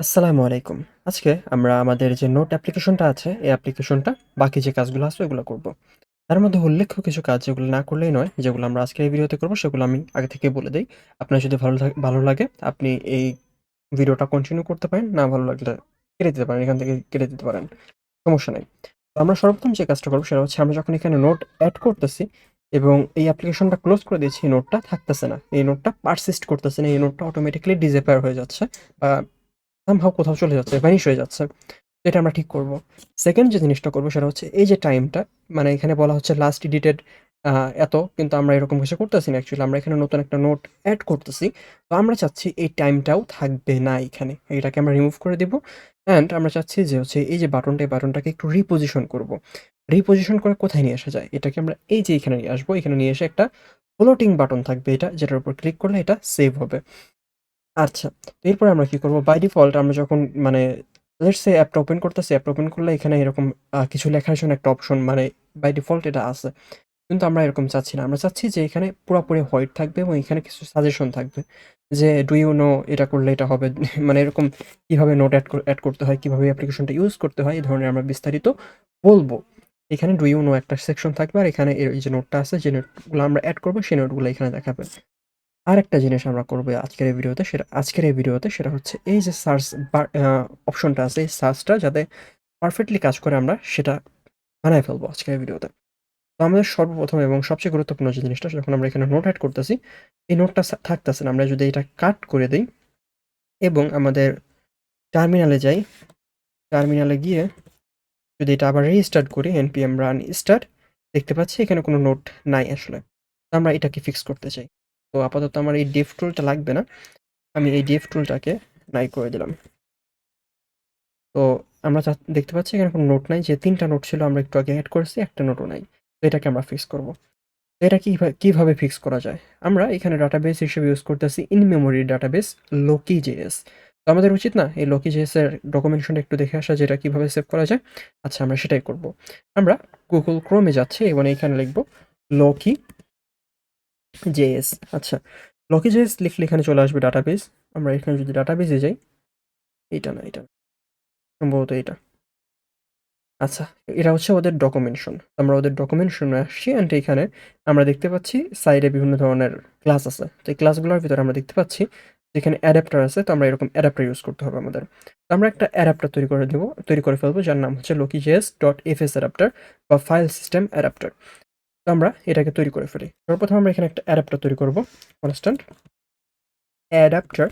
আসসালামু আলাইকুম। আজকে আমরা আমাদের যে নোট অ্যাপ্লিকেশনটা আছে, এই অ্যাপ্লিকেশনটা বাকি যে কাজগুলো আছে ওগুলো করব। তার মধ্যে উল্লেখ্য কিছু কাজ যেগুলো না করলেই নয়, যেগুলো আমরা আজকের এই ভিডিওতে করব সেগুলো আমি আগে থেকেই বলে দেই। আপনার যদি ভালো লাগে আপনি এই ভিডিওটা কন্টিনিউ করতে পারেন, না ভালো লাগলে কেটে দিতে পারেন, এখান থেকে কেটে দিতে পারেন। সমস্যা নাই। তো আমরা সর্বপ্রথম যে কাজটা করব সেটা হচ্ছে আমরা যখন এখানে নোট এড করতেছি এবং এই অ্যাপ্লিকেশনটা ক্লোজ করে দিচ্ছি, এই নোটটা থাকতেছে না। এই নোটটা পারসিস্ট করতেছে না। এই নোটটা অটোমেটিক্যালি ডিসঅ্যাপিয়ার হয়ে যাচ্ছে বা সামহাউ কোথাও চলে যাচ্ছে, ভ্যানিশ হয়ে যাচ্ছে। এটা আমরা ঠিক করব। 2nd যে জিনিসটা করব সেটা হচ্ছে এই যে টাইমটা, মানে এখানে বলা হচ্ছে লাস্ট এডিটেড এত, কিন্তু আমরা এরকম কিছু করতেছি না অ্যাকচুয়ালি। আমরা এখানে নতুন একটা নোট এড করতেছি। তো আমরা চাচ্ছি এই টাইমটাও থাকবে না এখানে। এটাকে আমরা রিমুভ করে দিব। অ্যান্ড আমরা চাচ্ছি যে হচ্ছে এই যে বাটনটা, এই বাটনটাকে একটু রিপোজিশন করব। রিপোজিশন করে কোথায় নিয়ে আসা যায়? এটাকে আমরা এই যে এখানে নিয়ে আসবো। এখানে নিয়ে এসে একটা ফ্লোটিং বাটন থাকবে এটা, যেটার উপর ক্লিক করলে এটা সেভ হবে। আচ্ছা। তো এরপরে আমরা কি করব? বাই ডিফল্ট আমরা যখন মানে লেটস সে অ্যাপটা ওপেন করতেছি, অ্যাপটা ওপেন করলে এখানে এরকম কিছু লেখার জন্য একটা অপশন মানে বাই ডিফল্ট এটা আছে। কিন্তু আমরা এরকম চাচ্ছি না। আমরা চাচ্ছি যে এখানে পুরাপুরি হোয়াইট থাকবে এবং এখানে কিছু সাজেশন থাকবে। যে ডু ইউ নো এটা করলে এটা হবে। মানে এরকম কিভাবে নোট এড করতে হয়, কিভাবে অ্যাপ্লিকেশনটা ইউজ করতে হয়, এই ধরনের আমরা বিস্তারিত বলব। এখানে ডু ইউ নো একটা সেকশন থাকবে আর এখানে এই যে নোটটা আছে, যে নোটগুলো আমরা এড করব সেই নোটগুলো এখানে দেখাবে। আরেকটা জিনিস আমরা করব আজকের এই ভিডিওতে সেটা হচ্ছে এই যে সার্চ বার অপশনটা আছে, এই সার্চটা যাতে পারফেক্টলি কাজ করে আমরা সেটা বানায় ফেলবো আজকের এই ভিডিওতে। তো আমাদের সর্বপ্রথম এবং সবচেয়ে গুরুত্বপূর্ণ যে জিনিসটা, যখন আমরা এখানে নোট এড করতেছি, এই নোটটা থাকতেছে না। আমরা যদি এটা কাট করে দেই এবং আমাদের টার্মিনালে যাই, টার্মিনালে গিয়ে যদি এটা আবার রিস্টার্ট করি npm run start, দেখতে পাচ্ছি এখানে কোনো নোট নাই আসলে। তো আমরা এটাকে ফিক্স করতে চাই। তো আপাতত আমার এই ডেভ টুলটা লাগবে না। আমি এই ডেভ টুলটাকে নাই করে দিলাম। তো আমরা দেখতে পাচ্ছি এখানে কোনো নোট নাই। যে ৩ টা নোট ছিল আমরা একটু আগে এড করেছি, একটা নোটও নাই। তো এটাকে আমরা ফিক্স করব। তো এটা কিভাবে ফিক্স করা যায়? আমরা এখানে ডাটাবেস হিসেবে ইউজ করতেছি ইন মেমোরি ডাটাবেস Loki.js। তো আমাদের উচিত না এই Loki.js এর ডকুমেন্টেশনটা একটু দেখে আসা যে এটা কিভাবে সেভ করা যায়? আচ্ছা, আমরা সেটাই করব। আমরা Google Chrome এ যাচ্ছি এবং এখানে লিখব Loki.js। আচ্ছা, Loki.js লিখলে এখানে চলে আসবে ডাটাবেস। আমরা এখানে যদি ডাটাবেসে যাই, এটা না, এটা না, সম্ভবত এটা। আচ্ছা, এটা হচ্ছে ওদের ডকুমেন্টেশন। আমরা ওদের ডকুমেন্টেশনে আসছি অ্যান্ড এখানে আমরা দেখতে পাচ্ছি সাইডে বিভিন্ন ধরনের ক্লাস আছে। তো এই ক্লাসগুলোর ভিতরে আমরা দেখতে পাচ্ছি যেখানে অ্যাডাপ্টার আছে। তো আমরা এরকম অ্যাডাপ্টার ইউজ করতে হবে আমাদের। তো আমরা একটা অ্যাডাপ্টার তৈরি করে ফেলবো যার নাম হচ্ছে Loki.js.fs অ্যাডাপ্টার বা ফাইল সিস্টেম অ্যাডাপ্টার। তো আমরা এটাকে তৈরি করে ফেলি। সর্বপ্রথম আমরা এখানে একটা অ্যাডাপ্টার তৈরি করব। Constant adapter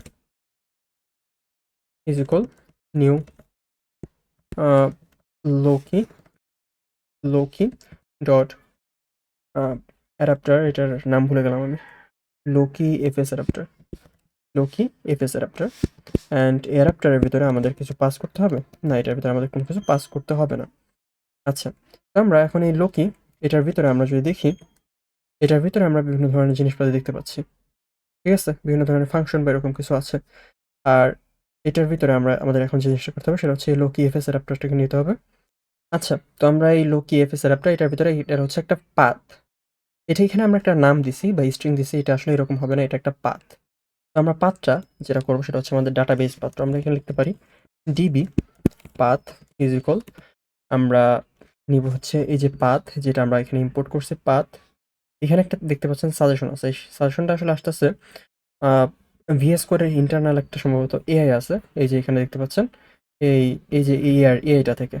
is equal new Loki Loki dot adapter, এটার নাম ভুলে গেলাম আমি। Loki FS adapter, Loki FS adapter. And এই অ্যাডাপ্টারের ভিতরে আমাদের কিছু পাস করতে হবে? না, এটার ভিতরে আমাদের কোনো কিছু পাস করতে হবে না। আচ্ছা, তো আমরা এখন এই লোকি, এটার ভিতরে আমরা যদি দেখি, এটার ভিতরে আমরা বিভিন্ন ধরনের জিনিসপাতি দেখতে পাচ্ছি। ঠিক আছে? বিভিন্ন ধরনের ফাংশন বা এরকম কিছু আছে। আর এটার ভিতরে আমাদের এখন যে জিনিসটা করতে হবে সেটা হচ্ছে এই লোকি এফএস অ্যাডাপ্টারটাকে নিতে হবে। আচ্ছা, তো আমরা এই লোকি এফএস অ্যাডাপ্টার, এটার ভিতরে এটার হচ্ছে একটা পাথ। এটা এখানে আমরা একটা নাম দিছি বা স্ট্রিং দিছি, এটা আসলে এরকম হবে না, এটা একটা পাথ। তো আমরা পাথটা যেটা করবো সেটা হচ্ছে আমাদের ডাটাবেস পাথ। আমরা এখানে লিখতে পারি ডিবি পাথ ইজ ইকুয়াল, আমরা নিব হচ্ছে এই যে পাথ যেটা আমরা এখানে ইম্পোর্ট করছি পাথ। এখানে একটা দেখতে পাচ্ছেন সাজেশন আছে। এই সাজেশনটা আসলে আসতেছে ভিএস কোডের ইন্টারনাল একটা সম্ভবত এআই আছে। এই যে এখানে দেখতে পাচ্ছেন এই এই যে এআইটা থেকে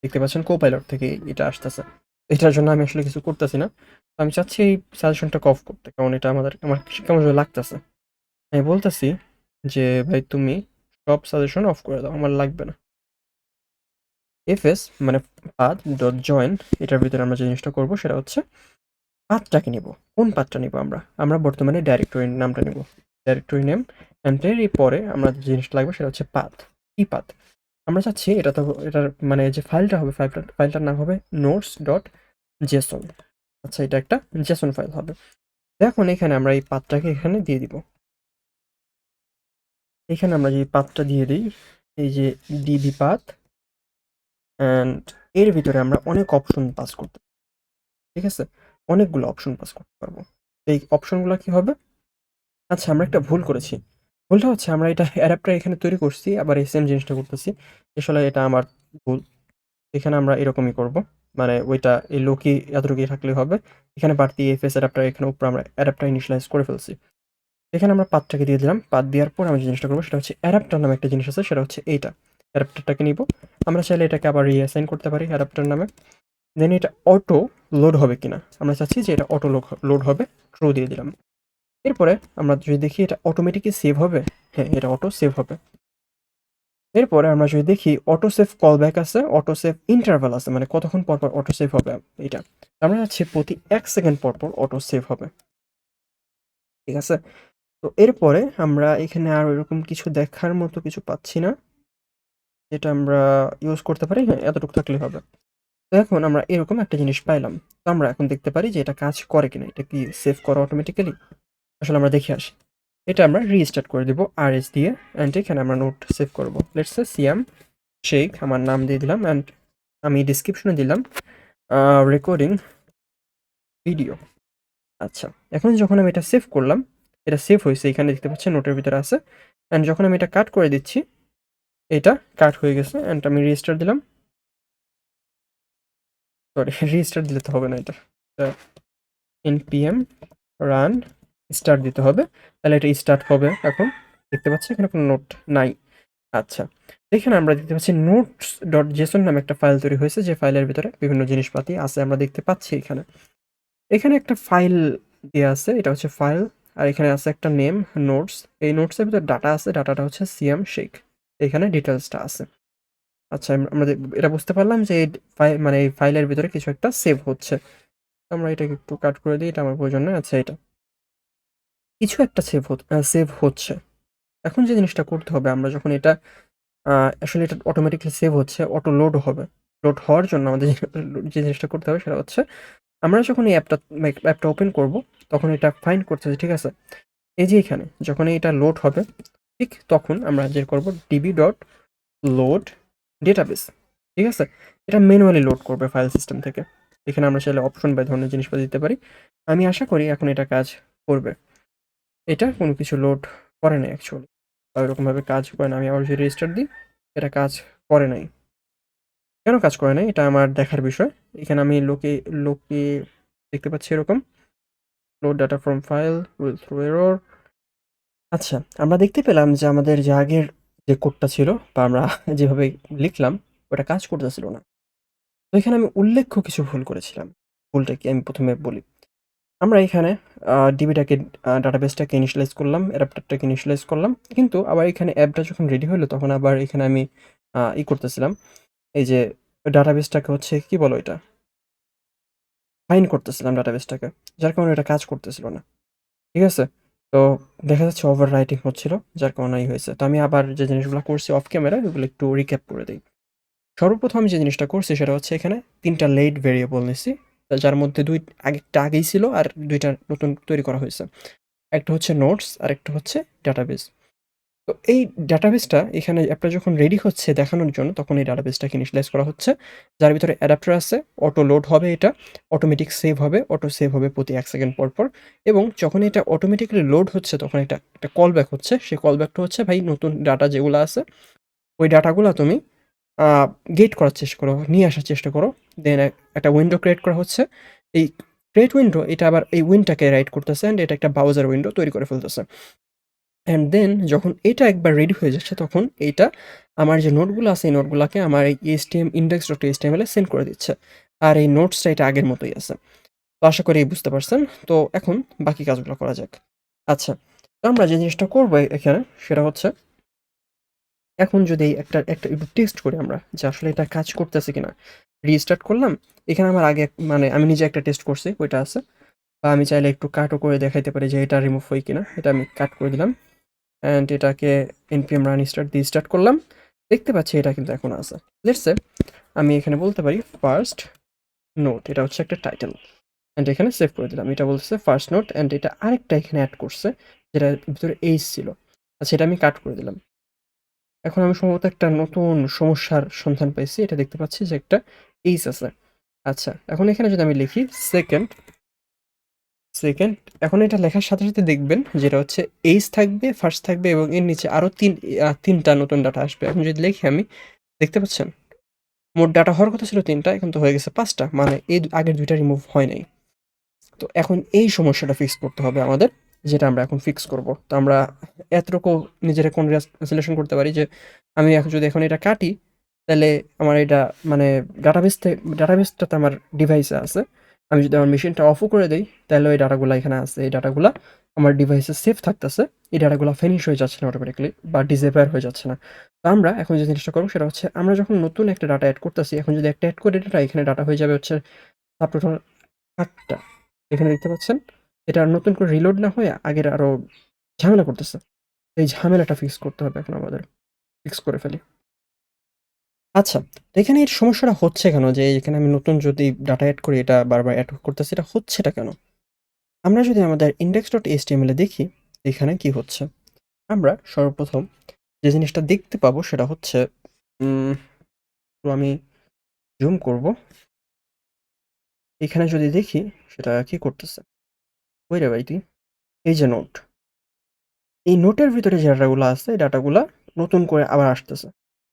দেখতে পাচ্ছেন কোপাইলট থেকে এটা আসতেছে। এটার জন্য আমি আসলে কিছু করতেছি না। তো আমি চাচ্ছি এই সাজেশনটাকে অফ করতে, কারণ এটা আমার কেমন যেন লাগতেছে। আমি বলতেছি যে ভাই তুমি সব সাজেশন অফ করে দাও, আমার লাগবে না। এফএস মানে পাথ ডট জয়েন, এটার ভিতরে আমরা যে জিনিসটা করবো সেটা হচ্ছে পাথটাকে নিব। কোন পাথটা নিব? আমরা বর্তমানে ডাইরেক্টরির নামটা নিব, ডাইরেক্টরি নেম। অ্যান্ড এর পরে আমরা যে জিনিসটা লাগবে সেটা হচ্ছে পাথ। কি পাথ? আমরা চাচ্ছি এটার মানে যে ফাইলটা হবে, ফাইলটার নাম হবে নোটস ডট জেসন। আচ্ছা, এটা একটা জেসন ফাইল হবে। এখন এখানে আমরা এই পাথটাকে এখানে দিয়ে দিব। এখানে আমরা যে পাথটা দিয়ে দিই, এই যে ডিবি পাথ, অ্যান্ড এর ভিতরে আমরা অনেক অপশন পাস করতে, ঠিক আছে? অনেকগুলো অপশন পাস করতে পারবো। এই অপশনগুলো কি হবে? আচ্ছা, আমরা একটা ভুল করেছি। ভুলটা হচ্ছে আমরা এটা অ্যাডাপ্টার এখানে তৈরি করছি, আবার এই সেম জিনিসটা করতেছি। আসলে এটা আমার ভুল। এখানে আমরা এরকমই করব। মানে ওইটা এই লোকি এতটুকুই থাকলেই হবে। এখানে বাড়তি এফএস অ্যাডাপ্টার এখানে উপরে আমরা অ্যাডাপ্টার ইনিশিয়ালাইজ করে ফেলছি। এখানে আমরা পাথটাকে দিয়ে দিলাম। পাথ দেওয়ার পর আমি যে জিনিসটা করবো সেটা হচ্ছে অ্যাডাপ্টার নামে একটা জিনিস আছে, সেটা হচ্ছে এইটা। অ্যাডাপ্টারটাকে নিব। আমরা চাইলে এটাকে আবার রিঅ্যাসাইন করতে পারি অ্যাডাপ্টার নামে। দেন এটা অটো লোড হবে কিনা আমরা চাচ্ছি যে এটা অটো লোড হবে, ট্রু দিয়ে দিলাম। এরপরে আমরা যদি দেখি এটা অটোমেটিকলি সেভ হবে, হ্যাঁ এটা অটো সেভ হবে। এরপরে আমরা যদি দেখি অটো সেভ কলব্যাক আছে, অটো সেভ ইন্টারভাল আছে, মানে কতক্ষণ পর পর অটো সেভ হবে এটা। আমরা যাচ্ছি প্রতি 1 সেকেন্ড পর পর অটো সেভ হবে। ঠিক আছে? তো এরপরে আমরা এখানে আর ওইরকম কিছু দেখার মতো কিছু পাচ্ছি না, যেটা আমরা ইউজ করতে পারি। হ্যাঁ, এতটুকু থাকলেই হবে। তো এখন আমরা এরকম একটা জিনিস পাইলাম। তো আমরা এখন দেখতে পারি যে এটা কাজ করে কিনা। এটা কি সেভ করে অটোমেটিক্যালি? আসলে আমরা দেখে আসি। এটা আমরা রিস্টার্ট করে দিব RS দিয়ে, অ্যান্ড এখানে আমরা নোট সেভ করব। লেটস সে সিয়াম শেখ আমার নাম দিয়ে দিলাম, অ্যান্ড আমি ডিসক্রিপশনে দিলাম রেকর্ডিং ভিডিও। আচ্ছা, এখন যখন আমি এটা সেভ করলাম, এটা সেভ হয়েছে, এখানে দেখতে পাচ্ছেন নোটের ভিতরে আছে। অ্যান্ড যখন আমি এটা কাট করে দিচ্ছি, এটা কাট হয়ে গেছে, অ্যান্ড আমি রিস্টার্ট দিলাম। সরি, রিস্টার্ট দিলে তো হবে না, এটা npm রান স্টার্ট দিতে হবে, তাহলে এটা স্টার্ট হবে। এখন দেখতে পাচ্ছি এখানে কোনো নোট নাই। আচ্ছা, এখানে আমরা দেখতে পাচ্ছি নোটস ডট জেসন নামে একটা ফাইল তৈরি হয়েছে, যে ফাইলের ভিতরে বিভিন্ন জিনিসপাতি আছে আমরা দেখতে পাচ্ছি। এখানে এখানে একটা ফাইল দেওয়া আছে, এটা হচ্ছে ফাইল। আর এখানে আছে একটা নেম নোটস। এই নোটসের ভিতরে ডাটা আছে, ডাটাটা হচ্ছে সিয়াম শেখ। এখানে ডিটেলসটা আছে। আচ্ছা, আমরা এটা বুঝতে পারলাম যে এই মানে এই ফাইলের ভিতরে কিছু একটা সেভ হচ্ছে। আমরা এটাকে একটু কাট করে দিই, এটা আমার প্রয়োজন নয়। আচ্ছা, এটা কিছু একটা সেভ হচ্ছে। এখন যে জিনিসটা করতে হবে, আমরা যখন এটা আসলে এটা অটোমেটিক্যালি সেভ হচ্ছে, অটো লোড হবে। লোড হওয়ার জন্য আমাদের যে জিনিসটা করতে হবে সেটা হচ্ছে, আমরা যখন এই অ্যাপটা ওপেন করব, তখন এটা ফাইন্ড করতেছে, ঠিক আছে? এই যে এখানে যখন এটা লোড হবে, ঠিক তখন আমরা যে করব ডিবি ডট লোড ডেটাবেস। ঠিক আছে? এটা ম্যানুয়ালি লোড করবে ফাইল সিস্টেম থেকে। এখানে আমরা চাইলে অপশন বা ধরনের জিনিসপাতি দিতে পারি। আমি আশা করি এখন এটা কাজ করবে। এটা কোনো কিছু লোড করে নাই অ্যাকচুয়ালি, বা ওইরকমভাবে কাজ করে না। আমি আবার যদি রেজিস্টার দিই, এটা কাজ করে নাই। কেন কাজ করে নাই এটা আমার দেখার বিষয়। এখানে আমি লোকে দেখতে পাচ্ছি এরকম load data from file will throw error. আচ্ছা, আমরা দেখতে পেলাম যে আমাদের যে আগের যে কোডটা ছিল, বা আমরা যেভাবে লিখলাম, ওটা কাজ করতেছিল না। তো এখানে আমি উল্লেখ্য কিছু ভুল করেছিলাম। ভুলটা কি আমি ১ম এ বলি। আমরা এখানে ডিবিটাকে ডাটাবেসটাকে ইনিশিয়ালাইজ করলাম, অ্যাডাপ্টারটাকে ইনিশিয়ালাইজ করলাম। কিন্তু আবার এখানে অ্যাপটা যখন রেডি হলো, তখন আবার এখানে আমি করতেছিলাম। এই যে ডাটাবেসটাকে হচ্ছে কি বলো এটা? ফাইন্ড করতেছিলাম ডাটাবেসটাকে। যার কারণে এটা কাজ করতেছিল না। ঠিক আছে? তো দেখা যাচ্ছে ওভাররাইটিং হচ্ছিল, যার কারণে এই হয়েছে। তো আমি আবার যে জিনিসগুলো করছি অফ ক্যামেরা, ওগুলো একটু রিক্যাপ করে দেই। সর্বপ্রথম আমি যে জিনিসটা করছি সেটা হচ্ছে, এখানে ৩ টা লেট ভেরিয়েবল নিছি। যার মধ্যে আগেরটা আগেই ছিল, আর ২ টা নতুন তৈরি করা হয়েছে। একটা হচ্ছে নোটস, আরেকটা হচ্ছে ডাটাবেস। তো এই ডাটাবেসটা এখানে অ্যাপটা যখন রেডি হচ্ছে দেখানোর জন্য, তখন এই ডাটাবেসটাকে ইনিশিয়ালাইজ করা হচ্ছে। যার ভিতরে অ্যাডাপ্টার আছে, অটো লোড হবে এটা, অটোমেটিক সেভ হবে, অটো সেভ হবে প্রতি ১ সেকেন্ড পর, পর। এবং যখন এটা অটোমেটিক্যালি লোড হচ্ছে, তখন একটা কল ব্যাক হচ্ছে। সেই কল ব্যাকটা হচ্ছে, ভাই নতুন ডাটা যেগুলো আছে, ওই ডাটাগুলা তুমি আ গেট করার চেষ্টা করো, নিয়ে আসার চেষ্টা করো। দেন একটা উইন্ডো ক্রিয়েট করা হচ্ছে। এই ক্রিয়েট উইন্ডো, এটা আবার এই উইন্ডটাকে রাইট করতেছে, অ্যান্ড এটা একটা ব্রাউজার উইন্ডো তৈরি করে ফেলতেছে। অ্যান্ড দেন যখন এটা একবার রেডি হয়ে যাচ্ছে, তখন এইটা আমার যে নোটগুলো আছে, এই নোটগুলাকে আমার এই index.html এ সেন্ড করে দিচ্ছে। আর এই নোটসটা এটা আগের মতোই আছে। তো আশা করি বুঝতে পারছেন। তো এখন বাকি কাজগুলো করা যাক। আচ্ছা, তো আমরা যে জিনিসটা করবো এখানে, সেটা হচ্ছে, এখন যদি একটা একটু টেস্ট করি আমরা, যে আসলে এটা কাজ করতেছে কিনা। রিস্টার্ট করলাম। এখানে আমার আগে মানে আমি নিজে একটা টেস্ট করছি, ওইটা আছে। বা আমি চাইলে একটু কাটও করে দেখাইতে পারি যে এটা রিমুভ হয় কিনা। এটা আমি কাট করে দিলাম, অ্যান্ড এটাকে npm রান স্টার্ট দিয়ে স্টার্ট করলাম। দেখতে পাচ্ছি এটা কিন্তু এখন আছে। লেটস সে আমি এখানে বলতে পারি ফার্স্ট নোট, এটা হচ্ছে একটা টাইটেল। অ্যান্ড এখানে সেভ করে দিলাম। এটা বলতেছে ফার্স্ট নোট, অ্যান্ড এটা আরেকটা এখানে অ্যাড করছে, যেটার ভিতরে এইচ ছিল। আচ্ছা, এটা আমি কাট করে দিলাম। এখন আমি সম্ভবত একটা নতুন সমস্যার সন্ধান পাইছি। এটা দেখতে পাচ্ছি যে একটা এইচ আছে। আচ্ছা, এখন এখানে যদি আমি লিখি সেকেন্ড সেকেন্ড। এখন এটা লেখার সাথে, সাথে দেখবেন যেটা হচ্ছে এইজ থাকবে, ফার্স্ট থাকবে এবং এর নিচে আরো ৩টা নতুন ডাটা আসবে। এখন যদি লিখি আমি, দেখতে পাচ্ছেন? মোট ডাটা হওয়ার কথা ছিল ৩টা, এখন তো হয়ে গেছে ৫টা। মানে এই আগের ২টা রিমুভ হয় নাই। তো এখন এই সমস্যাটা ফিক্স করতে হবে আমাদের, যেটা আমরা এখন ফিক্স করব। তো আমরা এতটুকু নিজেরা কনগ্রাচুলেশন করতে পারি যে আমি এখন যদি এখন এটা কাটি, তাহলে আমার এটা মানে ডাটাবেসটাতে আমার ডিভাইসে আছে। আমি যদি আমার মেশিনটা অফও করে দেই, তাহলে ওই ডাটাগুলা এখানে আছে। এই ডাটাগুলা আমার ডিভাইসে সেভ থাকতেছে। এই ডাটাগুলা ফিনিশ হয়ে যাচ্ছে না অটোমেটিক্যালি, বা ডিসঅ্যাপিয়ার হয়ে যাচ্ছে না। তো আমরা এখন যে জিনিসটা করবো সেটা হচ্ছে, আমরা যখন নতুন একটা ডাটা এড করতেছি, এখন যদি একটা এড করে ডাটা, এখানে ডাটা হয়ে যাবে হচ্ছে সাবটোটাল ৮টা। এখানে দেখতে পাচ্ছেন? এটা আর নতুন করে রিলোড না হয়ে আগের আরো ঝামেলা করতেছে। এই ঝামেলাটা ফিক্স করতে হবে এখন আমাদের। ফিক্স করে ফেলি। আচ্ছা, তো এখানে এর সমস্যাটা হচ্ছে কেন? যে এখানে আমি নতুন যদি ডাটা এড করি, এটা বারবার এড করতেছি, এটা হচ্ছেটা কেন? আমরা যদি আমাদের index.html এ দেখি, এখানে কি হচ্ছে? আমরা সর্বপ্রথম যে জিনিসটা দেখতে পাবো সেটা হচ্ছে, তো আমি জুম করব। এখানে যদি দেখি সেটা কি করতেছে? কই রে ভাই তুই? এই যে নোট। এই নোটের ভিতরে যে ডাটাগুলা আছে, এই ডাটাগুলা নতুন করে আবার আসতেছে।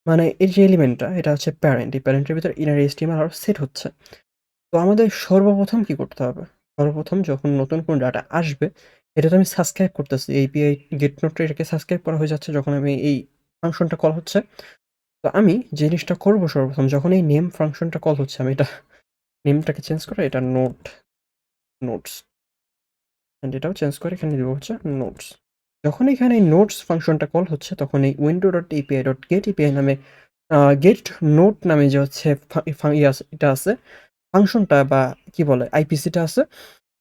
মানে এর যে এলিমেন্টটা, এটা হচ্ছে প্যারেন্ট। এই প্যারেন্টের ভিতরে ইনার HTML আরো সেট হচ্ছে। তো আমাদের সর্বপ্রথম কি করতে হবে? সর্বপ্রথম যখন নতুন কোনো ডাটা আসবে, এটা তো আমি সাবস্ক্রাইব করতেছি। API গেট নোটটা এটাকে সাবস্ক্রাইব করা হয়ে যাচ্ছে যখন আমি এই ফাংশনটা কল হচ্ছে। তো আমি যে জিনিসটা করব সর্বপ্রথম, যখন এই নেম ফাংশনটা কল হচ্ছে, আমি এটা নেমটাকে চেঞ্জ করে এটা নোটস অ্যান্ড এটাও চেঞ্জ করে এখানে দিব হচ্ছে নোটস। যখন এখানে নোটস ফাংশনটা কল হচ্ছে, তখন এই window.api.getAPI নামে গেট নোট নামে যে হচ্ছে এটা আছে, ফাংশনটা বা কি বলে আইপিসিটা আছে,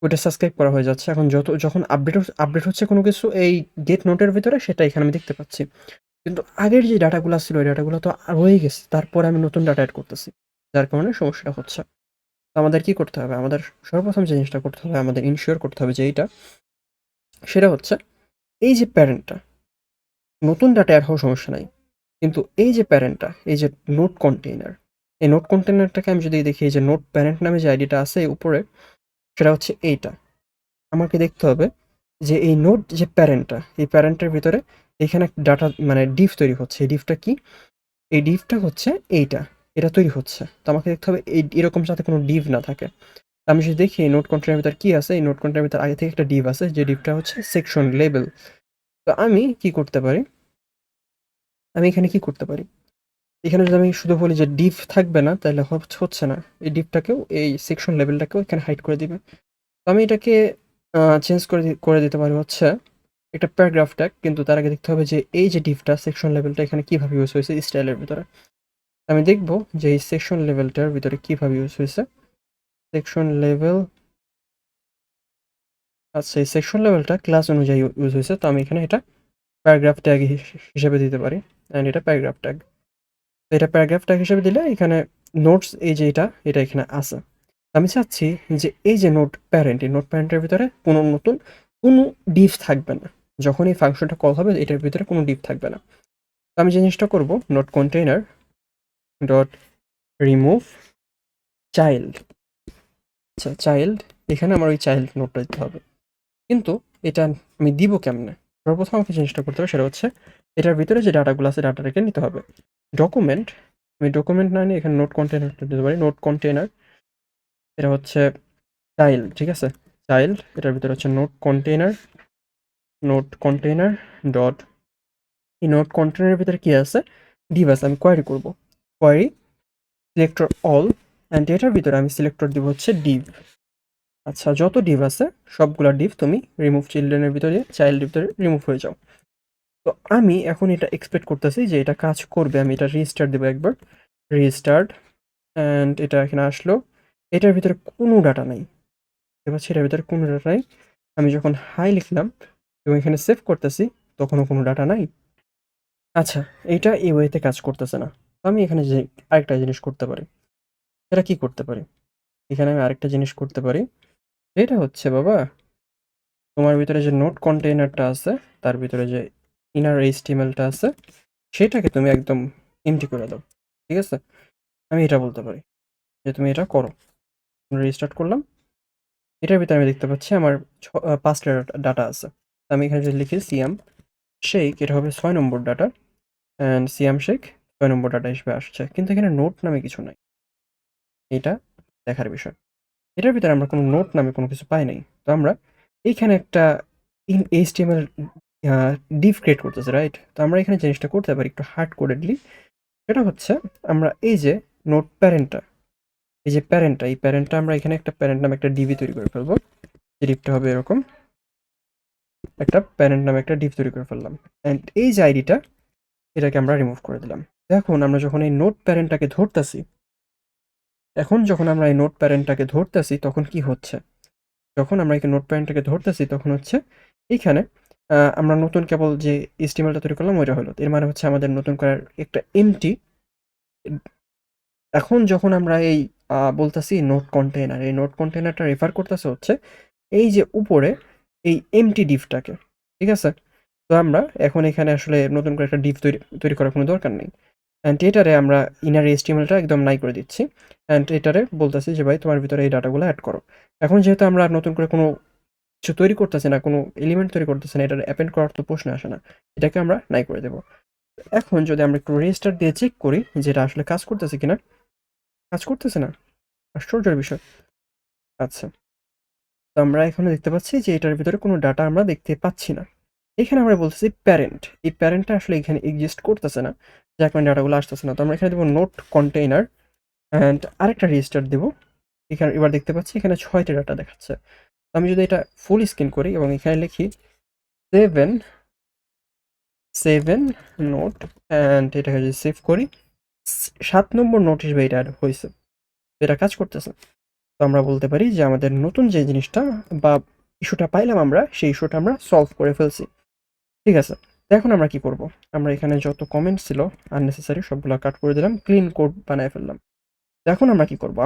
ওইটা সাবস্ক্রাইব করা হয়ে যাচ্ছে। এখন যখন আপডেট হচ্ছে কোনো কিছু এই গেট নোটের ভিতরে, সেটা এখানে আমি দেখতে পাচ্ছি। কিন্তু আগের যে ডাটাগুলা ছিল, ওই ডাটাগুলো তো রয়ে গেছে। তারপরে আমি নতুন ডাটা এড করতেছি। যার কারণে সমস্যাটা হচ্ছে। তো আমাদের কি করতে হবে? আমাদের সর্বপ্রথম যে জিনিসটা করতে হবে, আমাদের ইনশিওর করতে হবে যে এইটা, সেটা হচ্ছে এই যে প্যারেন্টটা, নতুন ডাটা এড হওয়ার সমস্যা নাই। কিন্তু এই যে প্যারেন্টটা, এই যে নোট কন্টেইনার, এই নোট কন্টেইনারটাকে আমি যদি দেখি, এই যে নোট প্যারেন্ট নামে যে আইডিটা আছে উপরে, সেটা হচ্ছে এইটা। আমাকে দেখতে হবে যে এই নোট যে প্যারেন্টটা, এই প্যারেন্টের ভিতরে এখানে একটা ডাটা মানে ডিভ তৈরি হচ্ছে। এই ডিভটা কি? এই ডিভটা হচ্ছে এইটা। এটা তৈরি হচ্ছে। তো আমাকে দেখতে হবে এরকম যাতে কোনো ডিভ না থাকে। আমি যদি দেখি এই নোট কন্টেইনারের ভিতর কি আছে, এই নোট কন্টেইনারের ভিতর আগে থেকে একটা ডিভ আছে, যে ডিভটা হচ্ছে সেকশন লেবেল। তো আমি কি করতে পারি? আমি এখানে কি করতে পারি? এখানে যদি আমি শুধু বলি যে ডিভ থাকবে না, তাহলে হচ্ছে না। এই ডিভটাকেও, এই সেকশন লেবেলটাকেও এখানে হাইড করে দিবে। তো আমি এটাকে চেঞ্জ করে দিতে পারি হচ্ছে একটা প্যারাগ্রাফ ট্যাগ। কিন্তু তার আগে দেখতে হবে যে এই যে ডিভটা, সেকশন লেভেলটা এখানে কিভাবে ইউজ হয়েছে স্টাইলের ভিতরে। আমি দেখব যে এই সেকশন লেভেলটার ভিতরে কিভাবে ইউজ হয়েছে। সেকশন লেভেল, আচ্ছা এই সেকশন লেভেলটা ক্লাস অনুযায়ী ইউজ হয়েছে। তো আমি এখানে এটা প্যারাগ্রাফ ট্যাগ হিসেবে দিতে পারি। অ্যান্ড এটা প্যারাগ্রাফ ট্যাগ। তো এটা প্যারাগ্রাফ ট্যাগ হিসেবে দিলে এখানে নোটস, এই যে এটা এখানে আছে। আমি চাচ্ছি যে এই যে নোট প্যারেন্ট, এই নোট প্যারেন্টের ভিতরে কোনো ডিভ থাকবে না। যখন এই ফাংশনটা কল হবে, এটার ভিতরে কোনো ডিভ থাকবে না। তো আমি যে জিনিসটা করব, note container dot remove child. আচ্ছা চাইল্ড, এখানে আমার ওই চাইল্ড নোটটা দিতে হবে। কিন্তু এটা আমি দিব কেমনে? সর্বপ্রথম আমাকে জিনিসটা করতে হবে সেটা হচ্ছে, এটার ভিতরে যে ডাটাগুলো আছে ডাটাটাকে নিতে হবে। ডকুমেন্ট, আমি ডকুমেন্ট না নিয়ে এখানে নোট কন্টেইনারটা দিতে পারি। নোট কন্টেইনার, এটা হচ্ছে চাইল্ড, ঠিক আছে? চাইল্ড, এটার ভিতরে হচ্ছে নোট কন্টেইনার ডট, এই নোট কন্টেইনারের ভিতরে কি আছে? ডিভ আছে। আমি কোয়েরি করব। কোয়েরি সিলেক্টর অল, অ্যান্ড এটার ভিতরে আমি সিলেক্টর দিব হচ্ছে ডিভ। আচ্ছা যত ডিভ আছে সবগুলা ডিভ তুমি রিমুভ চিলড্রেনের ভিতরে, চাইল্ডের ভিতরে রিমুভ হয়ে যাও। তো আমি এখন এটা এক্সপেক্ট করতেছি যে এটা কাজ করবে। আমি এটা রিস্টার্ট দেবো একবার। রিস্টার্ট, অ্যান্ড এটা এখানে আসলো। এটার ভিতরে কোনো ডাটা নাই। এবার এটার ভিতরে কোনো ডাটা নাই। আমি যখন হাই লিখলাম এবং এখানে সেভ করতেছি, তখনও কোনো ডাটা নাই। আচ্ছা, এইটা এই ওয়েতে কাজ করতেছে না। তো আমি এখানে যে আরেকটা জিনিস করতে পারি, সেটা কি করতে পারি? এখানে আমি আরেকটা জিনিস করতে পারি। এটা হচ্ছে বাবা, তোমার ভিতরে যে নোট কন্টেইনারটা আছে, তার ভিতরে যে ইনার এইচটিএমএলটা আছে, সেটাকে তুমি একদম এমটি করে দাও। ঠিক আছে? আমি এটা বলতে পারি যে তুমি এটা করো। রিস্টার্ট করলাম। এটার ভিতরে আমি দেখতে পাচ্ছি আমার ৫টা ডাটা আছে। তো আমি এখানে যদি লিখি সিয়াম শেখ, এটা হবে ৬ নম্বর ডাটা, অ্যান্ড সিয়াম শেখ ৬ নম্বর ডাটা হিসেবে আসছে। কিন্তু এখানে নোট নামে কিছু নাই। এটা দেখার বিষয়। এটার ভিতরে আমরা কোনো নোট নামে কোনো কিছু পাই নাই। তো আমরা এইখানে একটা HTML আ div ক্রিয়েট করতেছি, রাইট? তো আমরা এখানে জিনিসটা করতে পারি একটু হার্ড কোডেডলি। সেটা হচ্ছে আমরা এই যে নোট প্যারেন্টটা, এই যে প্যারেন্টটা, এই প্যারেন্টটা আমরা এখানে একটা প্যারেন্ট নামে একটা ডিভি তৈরি করে ফেলবো। যে ডিভটা হবে এরকম, একটা প্যারেন্ট নামে একটা ডিভ তৈরি করে ফেললাম। অ্যান্ড এই যে আইডিটা, এটাকে আমরা রিমুভ করে দিলাম। এখন আমরা যখন এই নোট প্যারেন্টটাকে ধরতাছি, যখন আমরা এই নোট প্যারেন্টটাকে ধরতেছি তখন কি হচ্ছে? যখন আমরা এই নোট প্যারেন্টটাকে ধরতেছি তখন হচ্ছে এইখানে আমরা নতুন কেবল যে HTML-টা তৈরি করলাম ওইটা হলো। এর মানে হচ্ছে আমাদের নতুন করে একটা এম্পটি। এখন যখন আমরা এই বলতেছি নোট কন্টেইনার, এই নোট কন্টেইনারটা রেফার করতেছে হচ্ছে এই যে উপরে এই এম্পটি ডিভটাকে। ঠিক আছে? তো আমরা এখন এখানে আসলে নতুন করে একটা ডিভ তৈরি করার কোনো দরকার নেই। অ্যান্ড এটারে আমরা ইনার HTML-টা একদম নাই করে দিচ্ছি। অ্যান্ড এটারে বলতেছি যে ভাই তোমার ভিতরে এই ডাটাগুলো এড করো। এখন যেহেতু আমরা আর নতুন করে কোনো কিছু তৈরি করতেছি না, কোনো এলিমেন্ট তৈরি করতেছি না, এটার অ্যাপেন্ড করার তো প্রশ্ন আসে না। এটাকে আমরা নাই করে দেব। এখন যদি আমরা একটু রেজিস্টার দিয়ে চেক করি যে এটা আসলে কাজ করতেছে কিনা, কাজ করতেছে না। আশ্চর্যের বিষয়। আচ্ছা। তো আমরা এখানে দেখতে পাচ্ছি যে এটার ভিতরে কোনো ডাটা আমরা দেখতে পাচ্ছি না। এখানে আমরা বলতেছি প্যারেন্ট। এই প্যারেন্টটা আসলে এখানে এক্সিস্ট করতেছে না। যার কারণে ডাটাগুলো আসতেছে না। তো আমরা এখানে দেব নোট কন্টেইনার অ্যান্ড আরেকটা রেজিস্টার দেব। এখানে এবার দেখতে পাচ্ছি এখানে ৬ টা ডাটা দেখাচ্ছে। তো আমি যদি এটা ফুল স্ক্রিন করি এবং এখানে লিখি 7 নোট অ্যান্ড এটাকে যদি সেভ করি, ৭ নম্বর নোট হিসেবে এটা অ্যাড হইছে। এটা কাজ করতেছে। তো আমরা বলতে পারি যে আমাদের নতুন যে জিনিসটা বা ইস্যুটা পাইলাম আমরা, সেই ইস্যুটা আমরা সলভ করে ফেলছি। ঠিক আছে? তো এখন আমরা কি করব? আমরা এখানে যত কমেন্ট ছিল আননেসেসারি সবগুলা কাট করে দিলাম। ক্লিন কোড বানায় ফেললাম। তো এখন আমরা কি করব?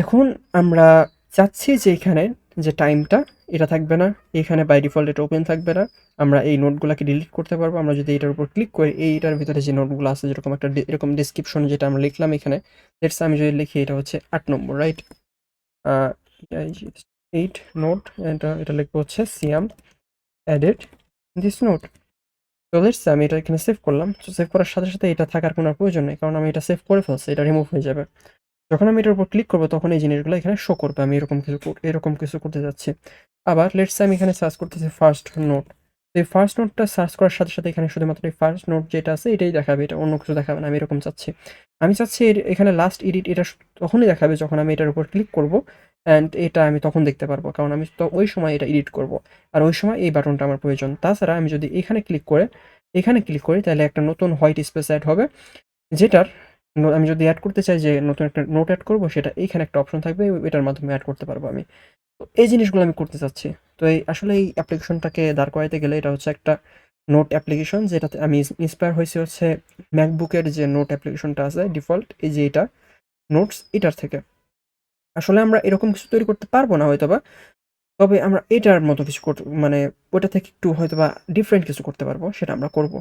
এখন আমরা চাচ্ছি যে এখানে যে টাইমটা এটা থাকবে না। এখানে বাই ডিফল্ট এটা ওপেন থাকবে না। আমরা এই নোটগুলাকে ডিলিট করতে পারবো। আমরা যদি এটার উপর ক্লিক করি, এইটার ভিতরে যে নোটগুলো আছে যেরকম একটা এরকম ডেসক্রিপশন যেটা আমরা লিখলাম এখানে, লেটস আমি যদি লিখি এটা হচ্ছে ৮ নম্বর, রাইট? আ 8 নোট, এটা লিখবো হচ্ছে সিয়াম এডেড দিস নোট। তো লেটস আমি এটা এখানে সেভ করলাম। তো সেভ করার সাথে, সাথে এটা থাকার কোনো আর প্রয়োজন নেই। কারণ আমি এটা সেভ করে ফেলছি। এটা রিমুভ হয়ে যাবে। যখন আমি এটার উপর ক্লিক করব তখন এই জিনিসগুলো এখানে শো করবে। আমি এরকম কিছু করতে যাচ্ছি। আবার লেটস সে আমি এখানে সার্চ করতেছি ফার্স্ট নোট। তো এই ফার্স্ট নোটটা সার্চ করার সাথে, সাথে এখানে শুধুমাত্র এই ফার্স্ট নোট যেটা আছে এটাই দেখাবে। এটা অন্য কিছু দেখাবে না। আমি এরকম চাচ্ছি। আমি চাচ্ছি এখানে লাস্ট এডিট এটা তখনই দেখাবে যখন আমি এটার উপর ক্লিক করব অ্যান্ড এটা আমি তখন দেখতে পারবো। কারণ আমি তো ওই সময় এটা এডিট করব। আর ওই সময় এই বাটনটা আমার প্রয়োজন। তাছাড়া আমি যদি এখানে ক্লিক করি তাহলে একটা নতুন হোয়াইট স্পেস এড হবে। যেটার আমি যদি এড করতে চাই যে নতুন একটা নোট এড করব সেটা এইখানে একটা অপশন থাকবে, এটার মাধ্যমে এড করতে পারবো আমি। তো এই জিনিসগুলো আমি করতে চাচ্ছি। তো আসলে এই অ্যাপ্লিকেশনটাকে দাঁড় করাইতে গেলে এটা হচ্ছে একটা নোট অ্যাপ্লিকেশন যেটাতে আমি ইন্সপায়ার হয়েছি হচ্ছে ম্যাকবুকের যে নোট অ্যাপ্লিকেশনটা আছে ডিফল্ট, এই যে এটা নোটস এটার থেকে। আসলে আমরা এরকম কিছু তৈরি করতে পারবো না হয়তোবা। তবে আমরা এটার মতো কিছু মানে ওটা থেকে একটু হয়তোবা ডিফারেন্ট কিছু করতে পারবো, সেটা আমরা করব।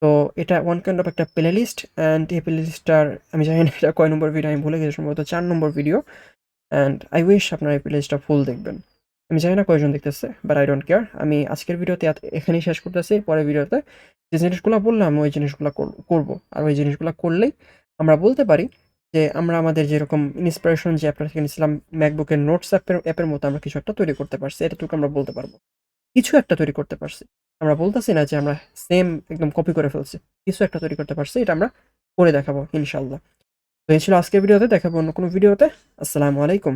তো এটা ওয়ান কাইন্ড অফ একটা প্লেলিস্ট অ্যান্ড এই প্লেলিস্টটার আমি জানি না এটা কয় নম্বর ভিডিও, আমি ভুলে গেছি, সম্ভবত ৪ নম্বর ভিডিও। অ্যান্ড আই উইশ আপনারা এই প্লেলিস্টটা ফুল দেখবেন। আমি জানি না কয়জন দেখতেছে, বাট আই ডোন্ট কেয়ার। আমি আজকের ভিডিওতে এখানেই শেষ করতেছি। পরের ভিডিওতে যে জিনিসগুলো বললাম ওই জিনিসগুলো করব। আর ওই জিনিসগুলো করলেই আমরা বলতে পারি যে আমরা আমাদের যেরকম ইন্সপিরেশন যে অ্যাপটা থেকে নিয়েছিলাম ম্যাকবুকের নোটস অ্যাপের মতো আমরা কিছু একটা তৈরি করতে পারছি। এতটুকু আমরা বলতে পারবো। কিছু একটা তৈরি করতে পারছি। আমরা বলতেছি না যে আমরা সেম একদম কপি করে ফেলছি। কিছু একটা তৈরি করতে পারছি। এটা আমরা করে দেখাবো ইনশাআল্লাহ। তো এই ছিল আজকের ভিডিওতে। দেখাবো অন্য কোনো ভিডিওতে। আসসালামু আলাইকুম।